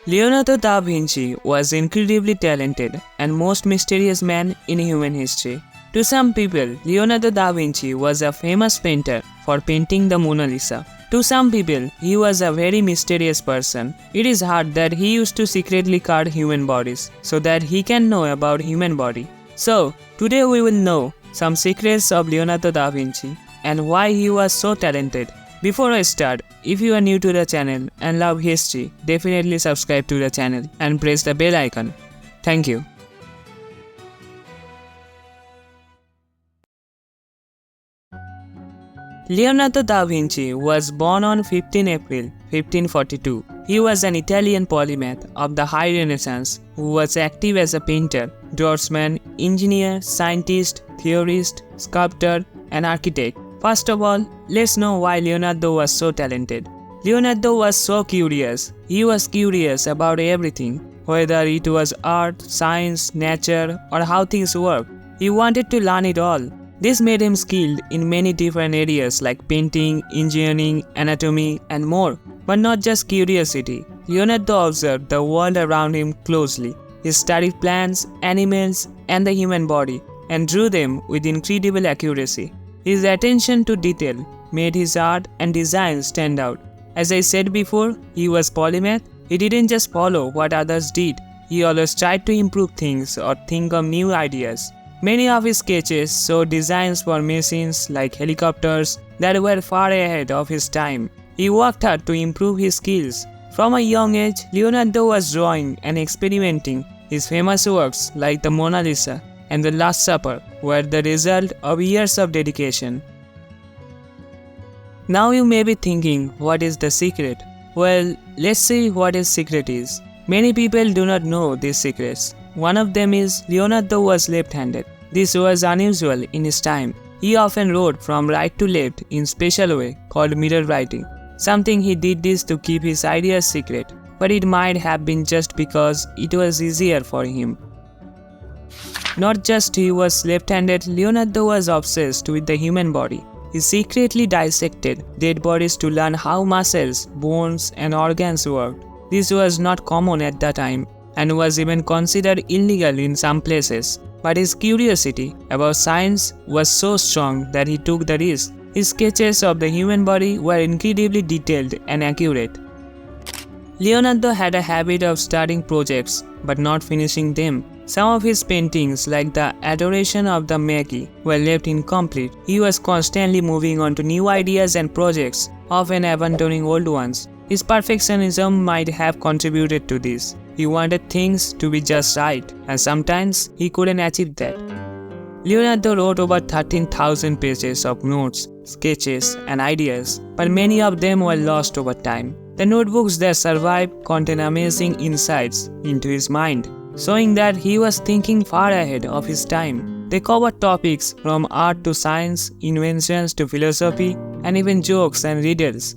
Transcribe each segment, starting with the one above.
Leonardo da Vinci was incredibly talented and most mysterious man in human history. To some people, Leonardo da Vinci was a famous painter for painting the Mona Lisa. To some people, he was a very mysterious person. It is hard that he used to secretly carve human bodies so that he can know about human body. So, today we will know some secrets of Leonardo da Vinci and why he was so talented. Before I start, if you are new to the channel and love history, definitely subscribe to the channel and press the bell icon. Thank you. Leonardo da Vinci was born on 15 April 1542. He was an Italian polymath of the High Renaissance who was active as a painter, draftsman, engineer, scientist, theorist, sculptor, and architect. First of all, let's know why Leonardo was so talented. Leonardo was so curious. He was curious about everything, whether it was art, science, nature, or how things work. He wanted to learn it all. This made him skilled in many different areas like painting, engineering, anatomy, and more. But not just curiosity. Leonardo observed the world around him closely. He studied plants, animals, and the human body, and drew them with incredible accuracy. His attention to detail made his art and design stand out. As I said before, he was polymath. He didn't just follow what others did. He always tried to improve things or think of new ideas. Many of his sketches show designs for machines like helicopters that were far ahead of his time. He worked hard to improve his skills. From a young age, Leonardo was drawing and experimenting. His famous works like the Mona Lisa and the Last Supper were the result of years of dedication. Now you may be thinking, what is the secret? Well, let's see what his secret is. Many people do not know these secrets. One of them is Leonardo was left-handed. This was unusual in his time. He often wrote from right to left in special way called mirror writing. Something he did this to keep his ideas secret, but it might have been just because it was easier for him. Not just he was left-handed, Leonardo was obsessed with the human body. He secretly dissected dead bodies to learn how muscles, bones, and organs worked. This was not common at the time and was even considered illegal in some places. But his curiosity about science was so strong that he took the risk. His sketches of the human body were incredibly detailed and accurate. Leonardo had a habit of starting projects but not finishing them. Some of his paintings, like the Adoration of the Magi, were left incomplete. He was constantly moving on to new ideas and projects, often abandoning old ones. His perfectionism might have contributed to this. He wanted things to be just right, and sometimes he couldn't achieve that. Leonardo wrote over 13,000 pages of notes, sketches, and ideas, but many of them were lost over time. The notebooks that survived contain amazing insights into his mind, showing that he was thinking far ahead of his time. They covered topics from art to science, inventions to philosophy, and even jokes and riddles.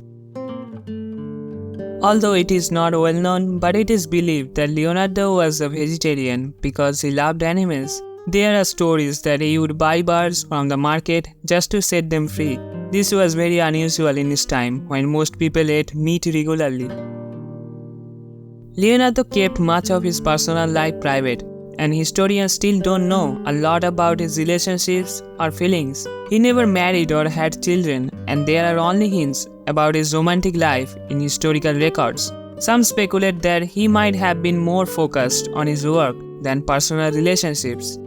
Although it is not well known, but it is believed that Leonardo was a vegetarian because he loved animals. There are stories that he would buy birds from the market just to set them free. This was very unusual in his time when most people ate meat regularly. Leonardo kept much of his personal life private, and historians still don't know a lot about his relationships or feelings. He never married or had children, and there are only hints about his romantic life in historical records. Some speculate that he might have been more focused on his work than personal relationships.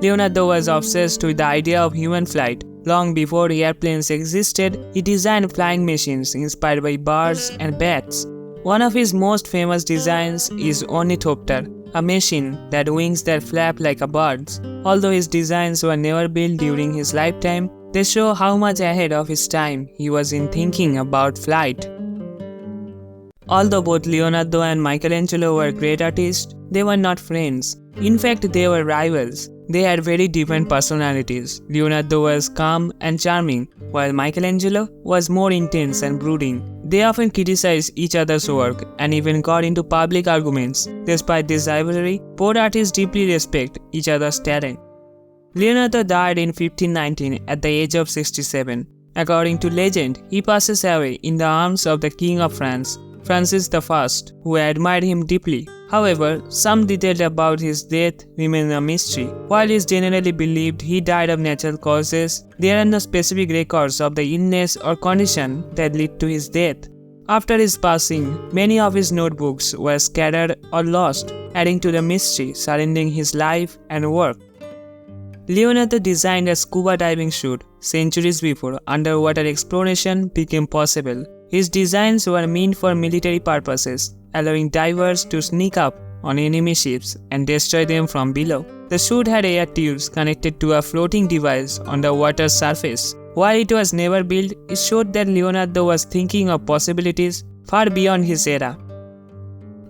Leonardo was obsessed with the idea of human flight. Long before airplanes existed, he designed flying machines inspired by birds and bats. One of his most famous designs is Ornithopter, a machine that wings that flap like a bird's. Although his designs were never built during his lifetime, they show how much ahead of his time he was in thinking about flight. Although both Leonardo and Michelangelo were great artists, they were not friends. In fact, they were rivals. They had very different personalities. Leonardo was calm and charming, while Michelangelo was more intense and brooding. They often criticized each other's work and even got into public arguments. Despite this rivalry, both artists deeply respect each other's talent. Leonardo died in 1519 at the age of 67. According to legend, he passes away in the arms of the King of France. Francis I, who admired him deeply. However, some details about his death remain a mystery. While it is generally believed he died of natural causes, there are no specific records of the illness or condition that led to his death. After his passing, many of his notebooks were scattered or lost, adding to the mystery surrounding his life and work. Leonardo designed a scuba diving suit centuries before underwater exploration became possible. His designs were meant for military purposes, allowing divers to sneak up on enemy ships and destroy them from below. The suit had air tubes connected to a floating device on the water's surface. While it was never built, it showed that Leonardo was thinking of possibilities far beyond his era.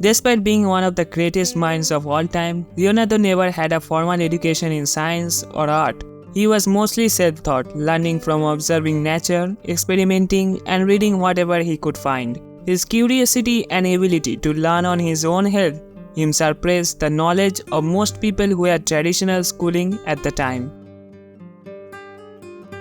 Despite being one of the greatest minds of all time, Leonardo never had a formal education in science or art. He was mostly self-taught, learning from observing nature, experimenting, and reading whatever he could find. His curiosity and ability to learn on his own helped him surpass the knowledge of most people who had traditional schooling at the time.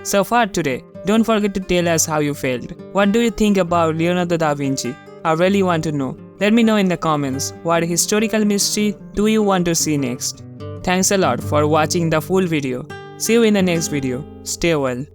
So far today, don't forget to tell us how you felt. What do you think about Leonardo da Vinci? I really want to know. Let me know in the comments what historical mystery do you want to see next. Thanks a lot for watching the full video. See you in the next video. Stay well.